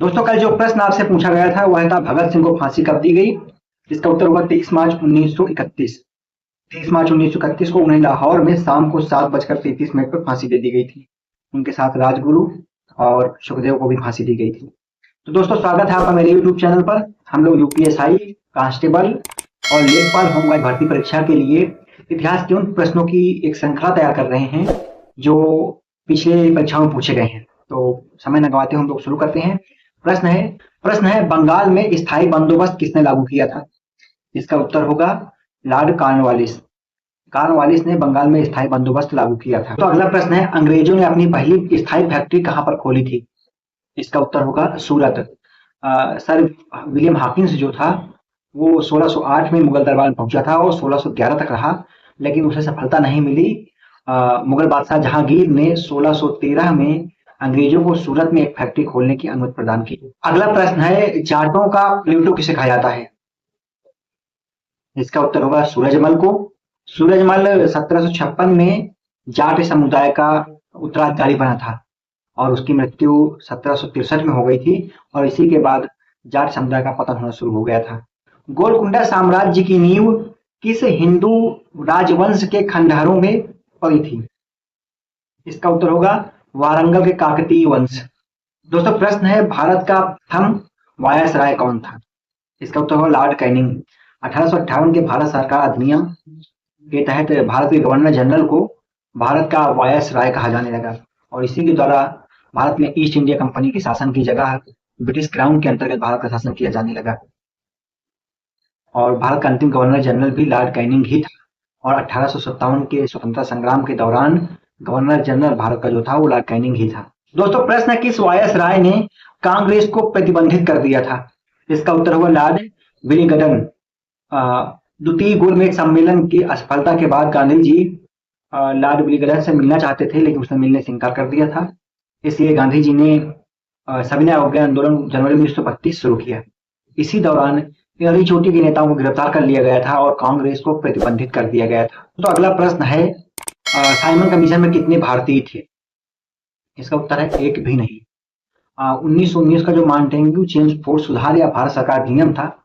दोस्तों, कल जो प्रश्न आपसे पूछा गया था वह था भगत सिंह को फांसी कब दी गई। इसका उत्तर होगा 23 मार्च 1931। 23 मार्च 1931 को उन्हें लाहौर में शाम को 7:33 पर फांसी दे दी गई थी। उनके साथ राजगुरु और सुखदेव को भी फांसी दी गई थी। तो दोस्तों, स्वागत है आपका मेरे यूट्यूब चैनल पर। हम लोग यूपीएसआई, कांस्टेबल और लेखपाल होमगार्ड भर्ती परीक्षा के लिए इतिहास के उन प्रश्नों की एक श्रृंखला तैयार कर रहे हैं जो पिछले परीक्षाओं में पूछे गए हैं। तो समय न गवाते हम लोग शुरू करते हैं। प्रश्न है प्रश्न है बंगाल में स्थायी बंदोबस्त किसने लागू किया था। इसका उत्तर होगा लॉर्ड कॉर्नवालिस। कॉर्नवालिस ने बंगाल में स्थायी बंदोबस्त लागू किया था। तो अगला प्रश्न है अंग्रेजों ने अपनी पहली स्थायी फैक्ट्री कहां पर खोली थी। इसका उत्तर होगा सूरत। सर विलियम हॉकिंस जो था वो 1608 में मुगल दरबार में पहुंचा था और 1611 तक रहा, लेकिन उसे सफलता नहीं मिली। मुगल बादशाह जहांगीर ने 1613 में अंग्रेजों को सूरत में एक फैक्ट्री खोलने की अनुमति प्रदान की। अगला प्रश्न है जाटों का प्लूटो किसे कहा जाता है। इसका उत्तर होगा सूरजमल को। सूरजमल 1756 में जाट समुदाय का उत्तराधिकारी बना था और उसकी मृत्यु 1763 में हो गई थी और इसी के बाद जाट समुदाय का पतन होना शुरू हो गया था। गोलकुंडा साम्राज्य की नींव किस हिंदू राजवंश के खंडहरों में पड़ी थी। इसका उत्तर होगा वारंगल के काकतीय वंश। दोस्तों, प्रश्न है भारत का प्रथम वायसराय कौन था। इसका उत्तर होगा लॉर्ड कैनिंग। 1858 के भारत सरकार अधिनियम के तहत भारत के गवर्नर जनरल को भारत का वायसराय कहा जाने लगा और इसी के द्वारा भारत में ईस्ट इंडिया कंपनी के शासन की जगह ब्रिटिश क्राउन के अंतर्गत भारत का शासन किया जाने लगा और भारत का अंतिम गवर्नर जनरल भी लॉर्ड कैनिंग ही था और 1857 के स्वतंत्रता संग्राम के दौरान गवर्नर जनरल भारत का जो था वो लॉर्ड कैनिंग ही था। दोस्तों, प्रश्न है किस वायसराय ने कांग्रेस को प्रतिबंधित कर दिया था। इसका उत्तर होगा लॉर्ड विलिंगडन। द्वितीय गोलमेज सम्मेलन की असफलता के बाद गांधी जी लॉर्ड विलिंगडन से मिलना चाहते थे, लेकिन उसने मिलने से इनकार कर दिया था। इसलिए गांधी जी ने सविनय अवज्ञा आंदोलन जनवरी 1932 शुरू किया। इसी दौरान अड़ी चोटी के नेताओं को गिरफ्तार कर लिया गया था और कांग्रेस को प्रतिबंधित कर दिया गया था। तो अगला प्रश्न है साइमन कमीशन में कितने भारतीय थे। इसका उत्तर है एक भी नहीं। 1919 का जो मॉन्टेग्यू चेम्स फोर्ड सुधार या भारत सरकार अधिनियम था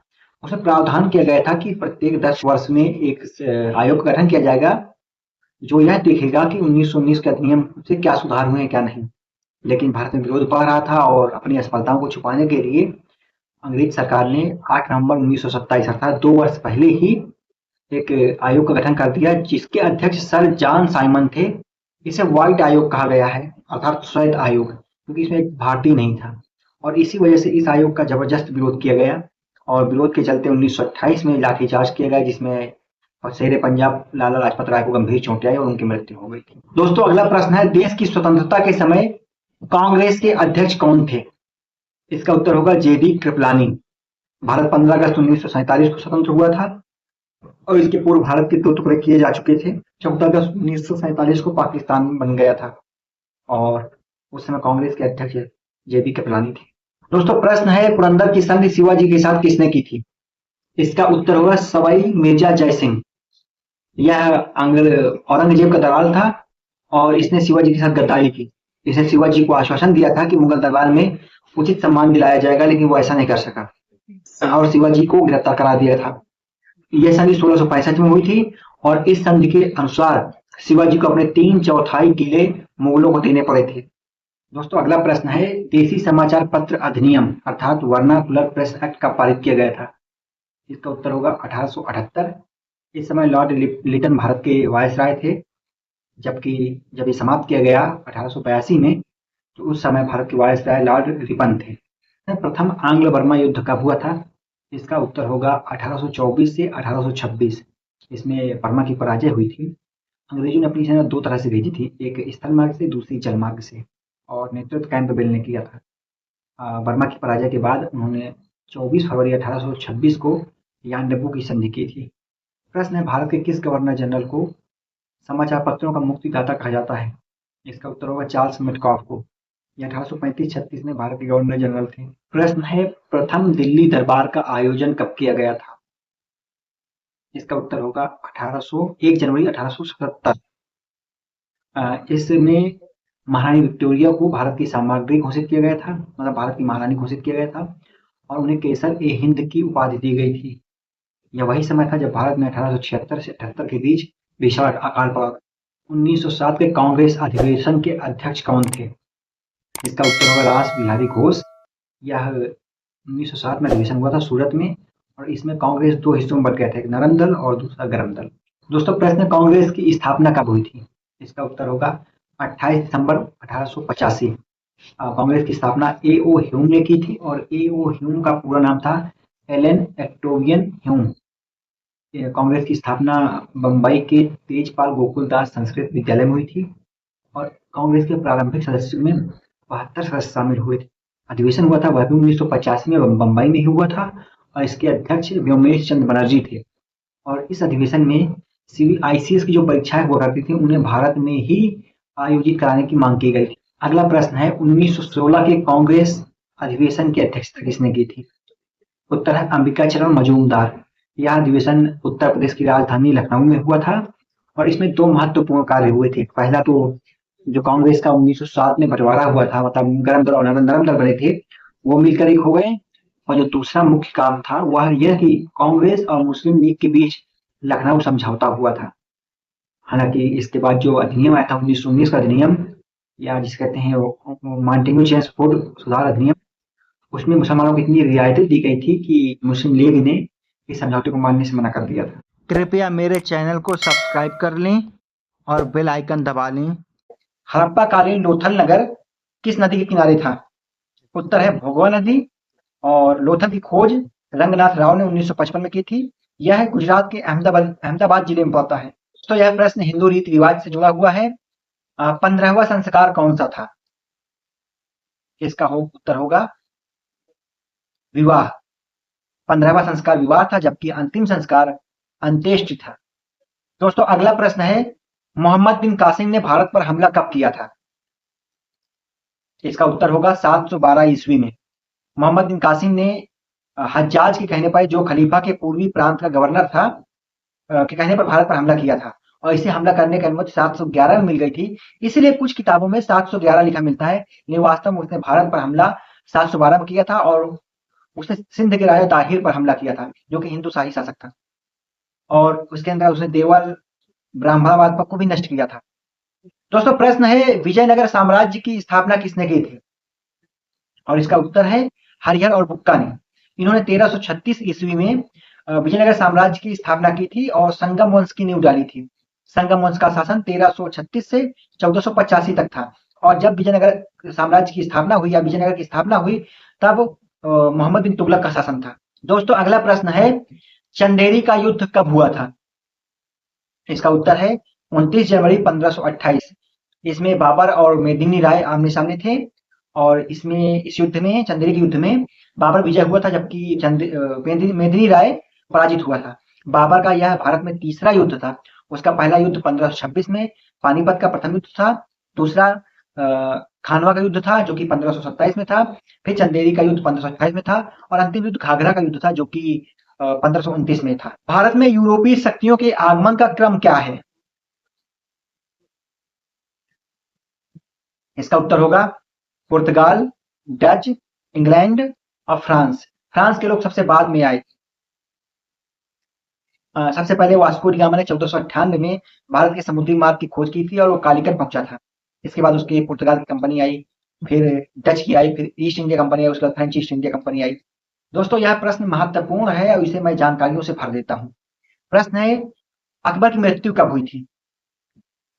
उसमें प्रावधान किया गया था कि प्रत्येक 10 वर्ष में एक आयोग का गठन किया जाएगा जो यह देखेगा कि 1919 के अधिनियम से क्या सुधार हुए हैं क्या नहीं। लेकिन भारत में विरोध बढ़ रहा था और अपनी असफलताओं को छुपाने के लिए अंग्रेज सरकार ने 8 नवंबर 1927 अर्थात 2 वर्ष पहले ही एक आयोग का गठन कर दिया जिसके अध्यक्ष सर जॉन साइमन थे। इसे व्हाइट आयोग कहा गया है अर्थात श्वेत आयोग, क्योंकि इसमें एक भारतीय नहीं था और इसी वजह से इस आयोग का जबरदस्त विरोध किया गया और विरोध के चलते 1928 में लाठीचार्ज किया गया जिसमें शेर पंजाब लाला लाजपत राय को गंभीर चोटें आई और उनकी मृत्यु हो गई थी। दोस्तों, अगला प्रश्न है देश की स्वतंत्रता के समय कांग्रेस के अध्यक्ष कौन थे। इसका उत्तर होगा जेडी कृपलानी। भारत 15 अगस्त 1947 को स्वतंत्र हुआ था और इसके पूर्व भारत के 2 टुकड़े किए जा चुके थे। 14 अगस्त 1947 को पाकिस्तान बन गया था और उस समय कांग्रेस के अध्यक्ष जेडी कृपलानी थे। दोस्तों, प्रश्न है पुरंदर की संधि शिवाजी के साथ किसने की थी। इसका उत्तर होगा सवाई मिर्जा जय सिंह। यह औरंगजेब का दलाल था और इसने शिवाजी के साथ गद्दारी की। इसने शिवाजी को आश्वासन दिया था कि मुगल दरबार में उचित सम्मान दिलाया जाएगा, लेकिन वो ऐसा नहीं कर सका और शिवाजी को गिरफ्तार करा दिया था। यह संधि 1665 में हुई थी और इस संधि के अनुसार शिवाजी को अपने 3/4 किले मुगलों को देने पड़े थे। दोस्तों, अगला प्रश्न है देसी समाचार पत्र अधिनियम अर्थात वर्नाकुलर प्रेस एक्ट कब पारित किया गया था। इसका उत्तर होगा 1878। इस समय लॉर्ड लिटन भारत के वायसराय थे, जबकि जब ये समाप्त किया गया 1882 में तो उस समय भारत के वायसराय लॉर्ड रिपन थे। प्रथम आंग्ल बर्मा युद्ध कब हुआ था। इसका उत्तर होगा 1824 से 1826। इसमें बर्मा की पराजय हुई थी। अंग्रेजों ने अपनी सेना 2 तरह से भेजी थी, एक स्थल मार्ग से दूसरी जल मार्ग से और नेतृत्व कैंपबेल ने किया था। बर्मा की पराजय के बाद उन्होंने 24 फरवरी 1826 को यानडब्बू की संधि की थी। प्रश्न है भारत के किस गवर्नर जनरल को समाचार पत्रों का मुक्तिदाता कहा जाता है। इसका उत्तर होगा चार्ल्स मेटकॉफ को। ये 1835-36 में भारत के गवर्नर जनरल थे। प्रश्न है प्रथम दिल्ली दरबार का आयोजन कब किया गया था। इसका उत्तर होगा 1 जनवरी 1877। इसमें महारानी विक्टोरिया को भारत की साम्राज्ञी घोषित किया गया था, मतलब भारत की महारानी घोषित किया गया था, और उन्हें केसर ए हिंद की उपाधि दी गई थी। यह वही समय था जब भारत में 1876 से 78 के बीच भीषण अकाल पड़ा। 1907 के कांग्रेस अधिवेशन के अध्यक्ष कौन थे? इसका उत्तर होगा रास बिहारी घोष। यह 1907 में अधिवेशन हुआ था सूरत में, और इसमें कांग्रेस दो हिस्सों में बट गया था, एक नरम दल और दूसरा गरम दल। दोस्तों, प्रश्न कांग्रेस की स्थापना कब हुई थी? इसका उत्तर होगा 28 दिसंबर 1885। कांग्रेस की स्थापना ए ओ ह्यूम ने की थी, और ए ओ ह्यूम का पूरा नाम था एलन एक्टोवियन ह्यूम। कांग्रेस की स्थापना बम्बई के तेजपाल गोकुलदास संस्कृत विद्यालय में हुई थी, और कांग्रेस के प्रारंभिक सदस्यों में 72 सदस्य शामिल हुए थे। अधिवेशन हुआ था वह भी 1985 में बम्बई में ही हुआ था, और इसके अध्यक्ष व्योमेश चंद्र बनर्जी थे। और इस अधिवेशन में सिविल आईसीएस की जो परीक्षाएं हुआ करती थी उन्हें भारत में ही आयोजित कराने की मांग की गई थी। अगला प्रश्न है, 1916 के कांग्रेस अधिवेशन की अध्यक्षता किसने की थी? उत्तर है अंबिका चरण मजूमदार। यह अधिवेशन उत्तर प्रदेश की राजधानी लखनऊ में हुआ था, और इसमें दो महत्वपूर्ण कार्य हुए थे। पहला तो जो कांग्रेस का 1907 में बंटवारा हुआ था, मतलब गरम दल और नरम दल बने थे, वो मिलकर एक हो गए। और जो दूसरा मुख्य काम था वह यह कि कांग्रेस और मुस्लिम लीग के बीच लखनऊ समझौता हुआ था। हालांकि इसके बाद जो अधिनियम आया था 1919 का अधिनियम, या जिसे कहते हैं मॉन्टेग्यू चेम्सफोर्ड सुधार अधिनियम, उसमें मुसलमानों को इतनी रियायतें दी गई थी कि मुस्लिम लीग ने इस समझौते को मानने से मना कर दिया था। कृपया मेरे चैनल को सब्सक्राइब कर लें और बेल आइकन दबा लें। हड़प्पा कालीन लोथल नगर किस नदी के किनारे था? उत्तर है भोगवा नदी, और लोथल की खोज रंगनाथ राव ने 1955 में की थी। यह गुजरात के अहमदाबाद जिले में पड़ता है। तो यह प्रश्न हिंदू रीति रिवाज से जुड़ा हुआ है। 15वां संस्कार कौन सा था? इसका उत्तर होगा विवाह। 15वां संस्कार विवाह था, जबकि अंतिम संस्कार अंत्येष्टि था। दोस्तों, अगला प्रश्न है, मोहम्मद बिन कासिम ने भारत पर हमला कब किया था? इसका उत्तर होगा 712 ईस्वी में। मोहम्मद बिन कासिम ने हज्जाज के कहने पर, जो खलीफा के पूर्वी प्रांत का गवर्नर था, के कहने पर भारत पर हमला किया था, और इसे हमला करने की अनुमति 711 में मिल गई थी। इसलिए कुछ किताबों में 711 लिखा मिलता है, लेकिन वास्तव में उसने भारत पर हमला 712 में किया था, और उसने सिंध के राजा ताहिर पर हमला किया था, जो कि हिंदू शाही शासक था, और उसके अंदर उसने देवल ब्राह्मणवाद को भी नष्ट किया था। दोस्तों, प्रश्न है, विजयनगर साम्राज्य की स्थापना किसने की थी? और इसका उत्तर है हरिहर और बुक्का ने। इन्होंने 1336 ईस्वी में विजयनगर साम्राज्य की स्थापना की थी, और संगम वंश की नींव डाली थी। संगम वंश का शासन 1336 से 1485 तक था, और जब विजयनगर साम्राज्य की स्थापना हुई, या विजयनगर की स्थापना हुई, तब मोहम्मद बिन तुगलक का शासन था। दोस्तों, अगला प्रश्न है, चंदेरी का युद्ध कब हुआ था? इसका उत्तर है 29 जनवरी 1528। इसमें बाबर और मेदिनी राय आमने सामने थे, और इसमें इस युद्ध में, चंदेरी के युद्ध में, बाबर विजय हुआ था, जबकि मेदिनी राय पराजित हुआ था। बाबर का यह भारत में तीसरा युद्ध था। उसका पहला युद्ध 1526 में पानीपत का प्रथम युद्ध था। दूसरा खानवा का युद्ध था, जो कि 1527 में था। फिर चंदेरी का युद्ध 1528 में था, और अंतिम युद्ध घाघरा का युद्ध था, जो कि 1529 में था। भारत में यूरोपीय शक्तियों के आगमन का क्रम क्या है? इसका उत्तर होगा पुर्तगाल, डच, इंग्लैंड और फ्रांस। फ्रांस के लोग सबसे बाद में आए। सबसे पहले वास्को डी गामा ने 1498 में भारत के समुद्री मार्ग की खोज की थी, और वो कालीकट पहुंचा था। इसके बाद उसके पुर्तगाल की कंपनी आई, फिर डच की आई, फिर ईस्ट इंडिया कंपनी आई, उसके बाद फ्रेंच ईस्ट इंडिया कंपनी आई। दोस्तों, यह प्रश्न महत्वपूर्ण है, और इसे मैं जानकारियों से भर देता हूँ। प्रश्न है, अकबर की मृत्यु कब हुई थी?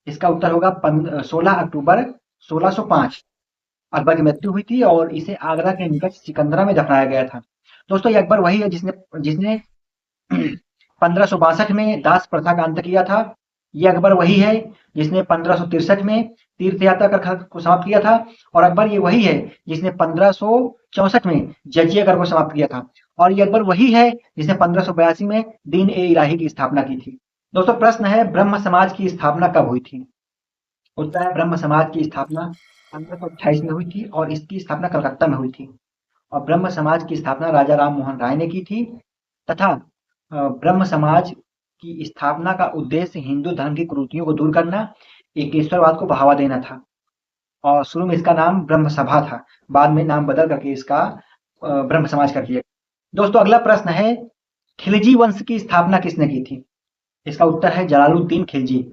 इसका उत्तर होगा 16 अक्टूबर 1605। अकबर की मृत्यु हुई थी, और इसे आगरा के निकट सिकंदरा में दफनाया गया था। दोस्तों, ये अकबर वही है जिसने जिसने 1562 में दास प्रथा का अंत किया था। ये अकबर वही है जिसने 1563 में तीर्थ यात्रा कर को समाप्त किया था, और अकबर ये वही है जिसने 1564 में जजिया कर को समाप्त किया था, और ये अकबर वही है जिसने 1582 में दीन ए इलाही की स्थापना की थी। दोस्तों, प्रश्न है, ब्रह्म समाज की स्थापना कब हुई थी? उत्तर है ब्रह्म समाज की स्थापना 1528 में हुई थी, और इसकी स्थापना कलकत्ता में हुई थी। और ब्रह्म समाज की स्थापना राजा राम मोहन राय ने की थी, तथा ब्रह्म समाज की स्थापना का उद्देश्य हिंदू धर्म की कुरीतियों को दूर करना, एकेश्वरवाद को बढ़ावा देना था। और शुरू में इसका नाम ब्रह्म सभा था, बाद में नाम बदल करके इसका ब्रह्म समाज कर दिया। दोस्तों अगला प्रश्न है, खिलजी वंश की स्थापना किसने की थी? इसका उत्तर है जलालुद्दीन खिलजी।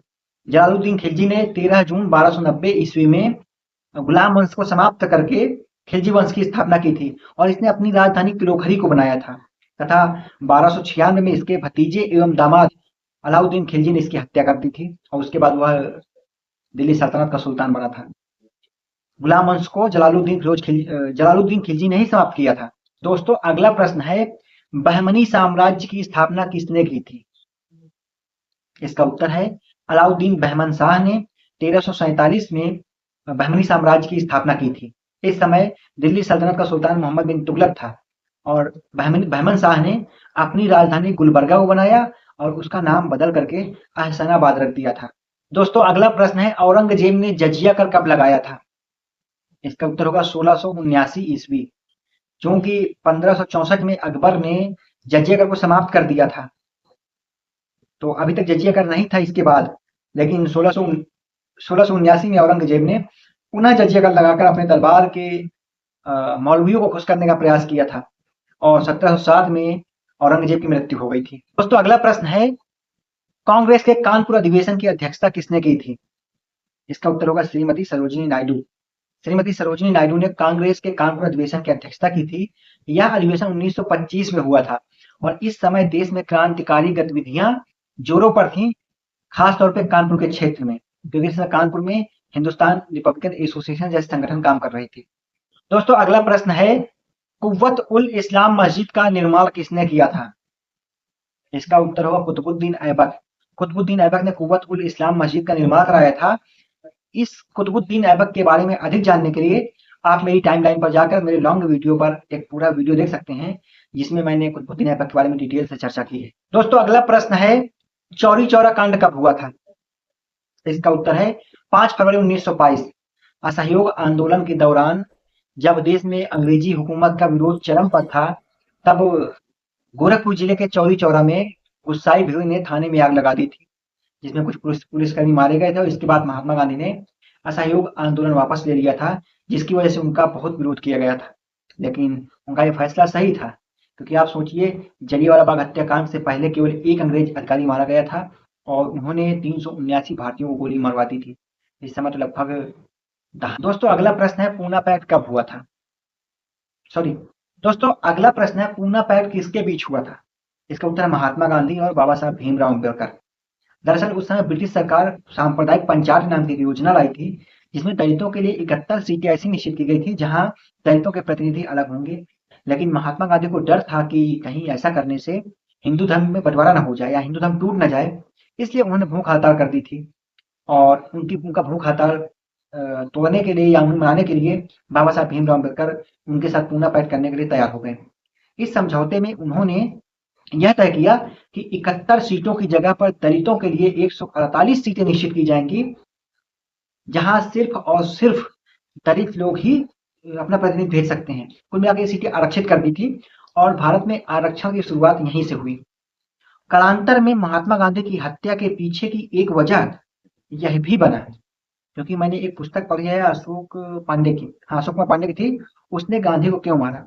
जलालुद्दीन खिलजी ने 13 जून 1290 ईस्वी में गुलाम वंश को समाप्त करके खिलजी वंश की स्थापना की थी और इसने अपनी राजधानी किलोखरी को बनाया था तथा 1296 में इसके भतीजे एवं दामाद अलाउद्दीन खिलजी ने इसकी हत्या कर दी थी और उसके बाद वह दिल्ली सल्तनत का सुल्तान बना था। गुलाम वंश को जलालुद्दीन खिलजी ने ही समाप्त किया था। दोस्तों अगला प्रश्न है, बहमनी साम्राज्य की स्थापना किसने की थी? इसका उत्तर है अलाउद्दीन बहमन शाह ने 1347 में बहमनी साम्राज्य की स्थापना की थी। इस समय दिल्ली सल्तनत का सुल्तान मोहम्मद बिन तुगलक था और बहमन शाह ने अपनी राजधानी गुलबर्गा को बनाया और उसका नाम बदल करके अहसनाबाद रख दिया था। दोस्तों अगला प्रश्न है, औरंगजेब ने जजिया कर कब लगाया था? इसका उत्तर होगा 1679 ईस्वी। क्योंकि 1564 में अकबर ने जजिया कर को समाप्त कर दिया था, तो अभी तक जजिया कर नहीं था इसके बाद, लेकिन 1679 में औरंगजेब ने पुनः जजिया कर लगाकर अपने दरबार के मौलवियों को खुश करने का प्रयास किया था और 1707 में औरंगजेब की मृत्यु हो गई थी। दोस्तों अगला प्रश्न है, कांग्रेस के कानपुर अधिवेशन की अध्यक्षता किसने की थी? इसका उत्तर होगा श्रीमती सरोजिनी नायडू। श्रीमती सरोजिनी नायडू ने कांग्रेस के कानपुर अधिवेशन की अध्यक्षता की थी। यह अधिवेशन 1925 में हुआ था और इस समय देश में क्रांतिकारी गतिविधियां जोरों पर थी, खास तौर पे कानपुर के क्षेत्र में, क्योंकि इस समय कानपुर में हिंदुस्तान रिपब्लिकन एसोसिएशन जैसे संगठन काम कर रहे थे। दोस्तों अगला प्रश्न है, कुव्वत उल इस्लाम मस्जिद का निर्माण किसने किया था? इसका उत्तर होगा कुतुबुद्दीन ऐबक। कुतुबुद्दीन ऐबक ने कुव्वत उल इस्लाम मस्जिद का निर्माण कराया था। इस कुतुबुद्दीन ऐबक के बारे में अधिक जानने के लिए आप मेरी टाइमलाइन पर जाकर मेरे लॉन्ग वीडियो पर एक पूरा वीडियो देख सकते हैं, जिसमें मैंने कुतुबुद्दीन ऐबक के बारे में डिटेल से चर्चा की है। दोस्तों अगला प्रश्न है, चौरी चौरा कांड कब हुआ था? इसका उत्तर है 5 फरवरी 1922। असहयोग आंदोलन के दौरान जब देश में अंग्रेजी हुकूमत का विरोध चरम पर था, तब गोरखपुर जिले के चौरी चौरा में गुस्साई भीड़ ने थाने में आग लगा दी थी, जिसमें कुछ पुलिसकर्मी मारे गए थे और इसके बाद महात्मा गांधी ने असहयोग आंदोलन वापस ले लिया था, जिसकी वजह से उनका बहुत विरोध किया गया था। लेकिन उनका ये फैसला सही था, क्योंकि आप सोचिए जलियांवाला बाग हत्याकांड से पहले केवल एक अंग्रेज अधिकारी मारा गया था और उन्होंने 379 भारतीयों को गोली मरवा दी थी। इस समय तो लगभग दोस्तों अगला प्रश्न है, पूना पैक्ट कब हुआ था? दोस्तों अगला प्रश्न है, पूना पैक्ट किसके बीच हुआ था? इसका उत्तर है महात्मा गांधी और बाबा साहब भीमराव अम्बेडकर। दरअसल उस समय ब्रिटिश सरकार सांप्रदायिक पंचायत नाम की योजना लाई थी, जिसमें दलितों के लिए 71 सीटें ऐसी निश्चित की गई थी जहां दलितों के प्रतिनिधि अलग होंगे। लेकिन महात्मा गांधी को डर था कि कहीं ऐसा करने से हिंदू धर्म में बंटवारा न हो जाए या हिंदू धर्म टूट न जाए, इसलिए उन्होंने भूख हड़ताल कर दी थी और उनका भूख हड़ताल तोड़ने के लिए या उन्हें मनाने के लिए बाबा साहब भीमराव अम्बेडकर उनके साथ पूना पैक्ट करने के लिए तैयार हो गए। इस समझौते में उन्होंने यह तय किया कि 71 सीटों की जगह पर दलितों के लिए 148 सीटें निश्चित की जाएंगी, जहां सिर्फ और सिर्फ दलित लोग ही अपना प्रतिनिधि भेज सकते हैं। कुल मिलाकर ये सीटें आरक्षित कर दी थी और भारत में आरक्षण की शुरुआत यहीं से हुई। कालांतर में महात्मा गांधी की हत्या के पीछे की एक वजह यह भी बना, क्योंकि मैंने एक पुस्तक पढ़ी है अशोक कुमार पांडे की थी, उसने गांधी को क्यों मारा,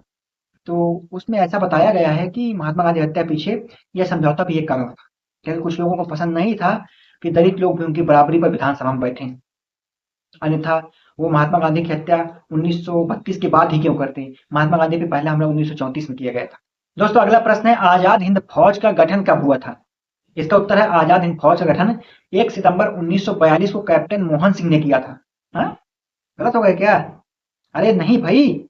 तो उसमें ऐसा बताया गया है कि महात्मा गांधी हत्या पीछे यह समझौता भी एक कारण था, क्योंकि कुछ लोगों को पसंद नहीं था कि दलित लोग भी उनकी बराबरी पर विधानसभा में बैठे, अन्यथा वो महात्मा गांधी की हत्या 1932 के बाद ही क्यों करते। महात्मा गांधी पे पहला हमला 1934 में किया गया था। दोस्तों अगला प्रश्न है, आजाद हिंद फौज का गठन कब हुआ था? इसका उत्तर है आजाद हिंद फौज का गठन 1 सितंबर 1942 को कैप्टन मोहन सिंह ने किया था। गलत हो गया क्या? अरे नहीं भाई,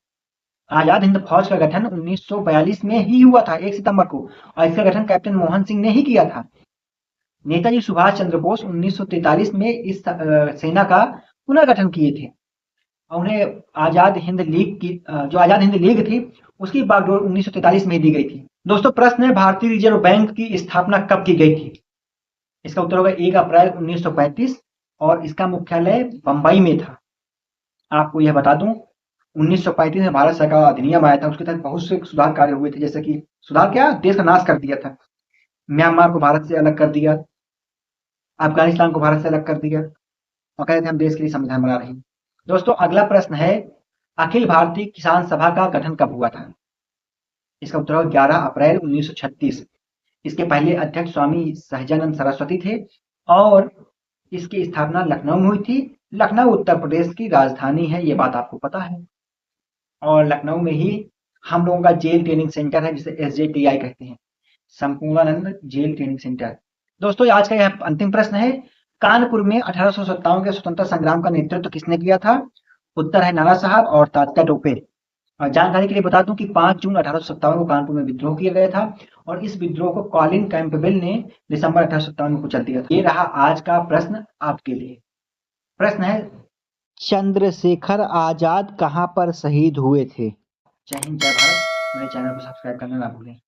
आजाद हिंद फौज का गठन 1942 में ही हुआ था 1 सितंबर को, और इसका गठन कैप्टन मोहन सिंह ने ही किया था। नेताजी सुभाष चंद्र बोस 1943 में इस सेना का पुनर्गठन किए थे और उन्हें आजाद हिंद लीग की जो आजाद हिंद लीग थी उसकी बागडोर 1943 में दी गई थी। दोस्तों प्रश्न है, भारतीय रिजर्व बैंक की स्थापना कब की गई थी? इसका उत्तर होगा 1 अप्रैल 1935 और इसका मुख्यालय बंबई में था। आपको यह बता दूं 1935 में भारत सरकार अधिनियम आया था, उसके तहत बहुत से सुधार कार्य हुए थे, जैसे कि सुधार क्या, देश का नाश कर दिया था, म्यांमार को भारत से अलग कर दिया, अफगानिस्तान को भारत से अलग कर दिया और कहते थे हम देश के लिए संविधान बना रहे हैं। दोस्तों अगला प्रश्न है, अखिल भारतीय किसान सभा का गठन कब हुआ था? इसका उत्तर होगा 11 अप्रैल 1936। इसके पहले अध्यक्ष स्वामी सहजानंद सरस्वती थे और इसकी स्थापना लखनऊ में हुई थी। लखनऊ उत्तर प्रदेश की राजधानी है, ये बात आपको पता है। और लखनऊ में ही हम लोगों का जेल ट्रेनिंग सेंटर है, जिसे SJTI कहते हैं, संपूर्णानंद जेल ट्रेनिंग सेंटर। दोस्तों आज का यह अंतिम प्रश्न है, कानपुर में 1857 के स्वतंत्रता संग्राम का नेतृत्व किसने किया था? उत्तर है नाना साहब और तात्या टोपे। और जानकारी के लिए बता दूं कि 5 जून 1857 को कानपुर में विद्रोह किया गया था और इस विद्रोह को कॉलिन कैंपबेल ने दिसंबर 1857 में कुचल दिया था। ये रहा आज का प्रश्न आपके लिए। प्रश्न है, चंद्रशेखर आजाद कहां पर शहीद हुए थे? जय हिंद, जय भारत। मेरे चैनल को सब्सक्राइब करना ना भूलें।